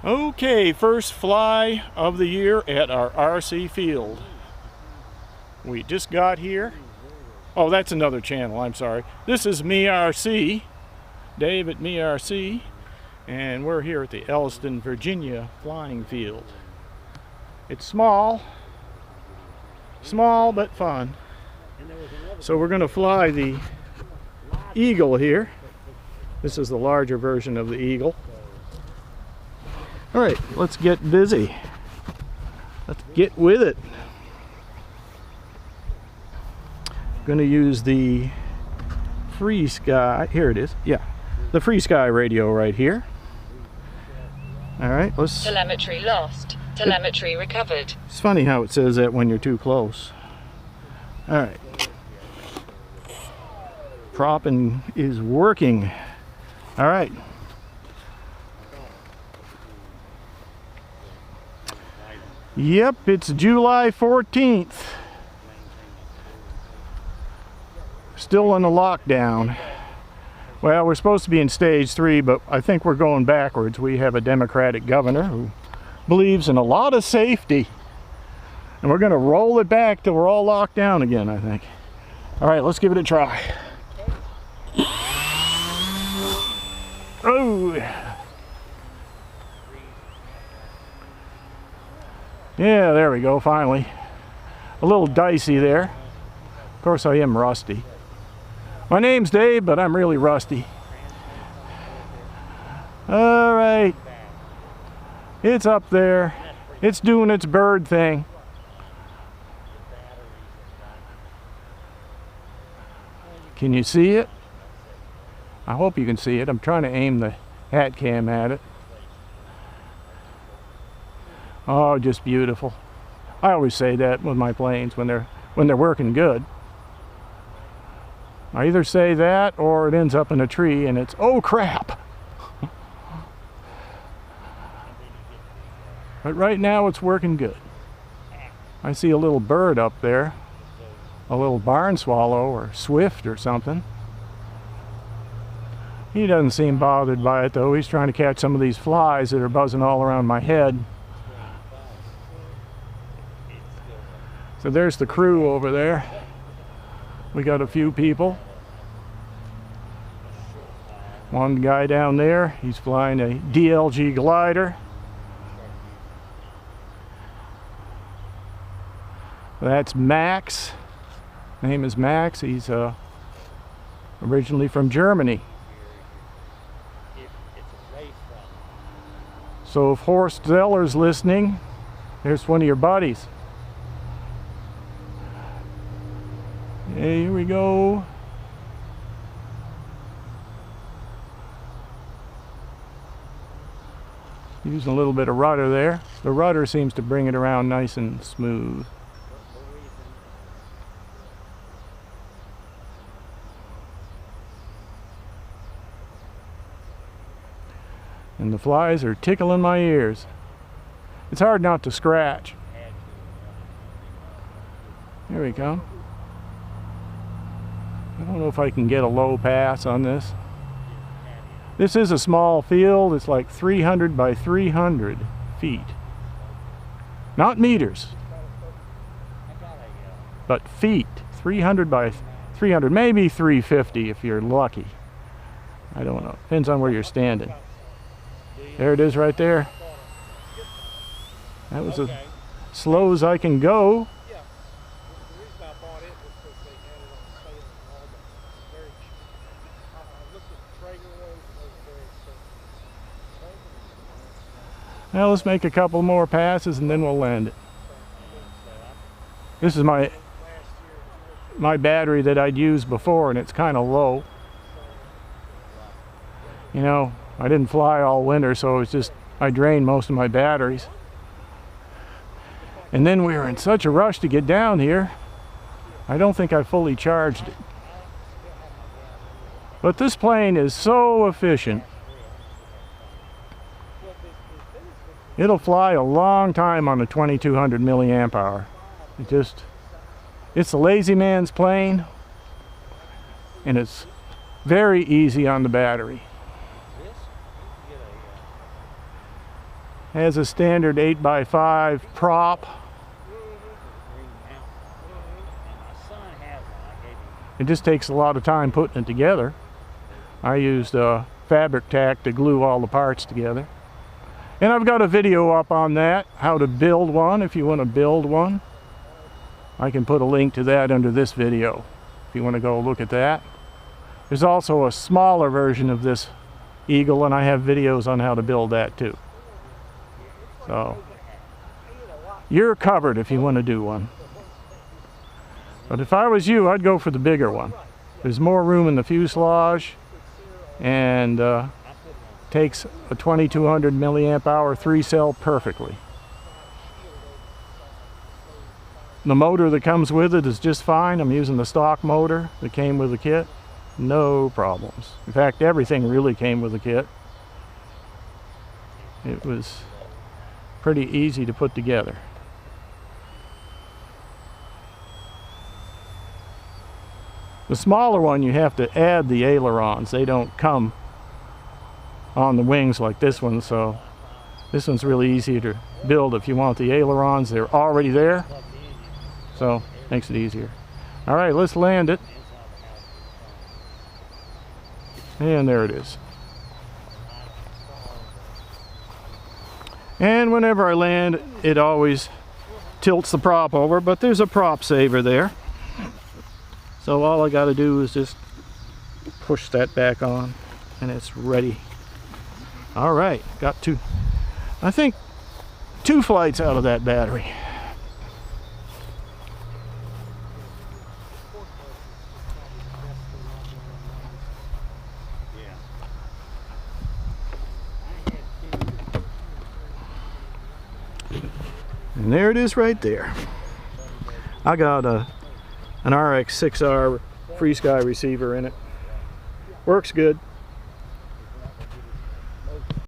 Okay, first fly of the year at our RC field. We just got here. Oh, that's another channel, I'm sorry. This is Me RC, Dave at Me RC, and we're here at the Elliston, Virginia flying field. It's small but fun. So we're going to fly the Eagle here. This is the larger version of the Eagle. All right, let's get busy. Let's get with it. Going to use the Free Sky. Here it is. Yeah, the Free Sky radio right here. All right, let's. Telemetry lost. Telemetry recovered. It's funny how it says that when you're too close. All right. Propping is working. All right. Yep, it's July 14th. Still in the lockdown. Well, we're supposed to be in stage 3, but I think we're going backwards. We have a Democratic governor who believes in a lot of safety. And we're going to roll it back till we're all locked down again, I think. All right, let's give it a try. Oh! Yeah, there we go, finally. A little dicey there. Of course, I am rusty. My name's Dave, but I'm really rusty. All right. It's up there. It's doing its bird thing. Can you see it? I hope you can see it. I'm trying to aim the hat cam at it. Oh, just beautiful. I always say that with my planes when they're working good. I either say that or it ends up in a tree and it's, oh crap. But right now it's working good. I see a little bird up there, a little barn swallow or swift or something. He doesn't seem bothered by it though. He's trying to catch some of these flies that are buzzing all around my head. So there's the crew over there. We got a few people. One guy down there, he's flying a DLG glider. That's Max. Name is Max. He's originally from Germany. So if Horst Zeller's listening, there's one of your buddies. Hey, here we go. Using a little bit of rudder there. The rudder seems to bring it around nice and smooth. And the flies are tickling my ears. It's hard not to scratch. Here we go. I don't know if I can get a low pass on this. This is a small field. It's like 300 by 300 feet. Not meters, but feet. 300 by 300, maybe 350 if you're lucky. I don't know. Depends on where you're standing. There it is right there. That was as slow as I can go. Now let's make a couple more passes and then we'll land it. This is my battery that I'd used before and it's kind of low. You know, I didn't fly all winter, so it's just I drained most of my batteries. And then we were in such a rush to get down here, I don't think I fully charged it. But this plane is so efficient. It'll fly a long time on a 2200 milliamp hour. It's a lazy man's plane, and it's very easy on the battery. has a standard 8x5 prop. It just takes a lot of time putting it together. I used fabric tack to glue all the parts together. And I've got a video up on that, how to build one if you want to build one. I can put a link to that under this video if you want to go look at that. There's also a smaller version of this Eagle, and I have videos on how to build that too. So you're covered if you want to do one. But if I was you, I'd go for the bigger one. There's more room in the fuselage, and takes a 2200 milliamp hour 3-cell perfectly. The motor that comes with it is just fine. I'm using the stock motor that came with the kit. No problems. In fact, everything really came with the kit. It was pretty easy to put together. The smaller one, you have to add the ailerons. They don't come on the wings like this one, so this one's really easy to build. If you want the ailerons, they're already there, so makes it easier. All right, let's land it. And there it is. And whenever I land, it always tilts the prop over, but there's a prop saver there. So all I got to do is just push that back on and it's ready. All right, got I think 2 flights out of that battery. And there it is right there. I got an RX-6R FreeSky receiver in it. Works good.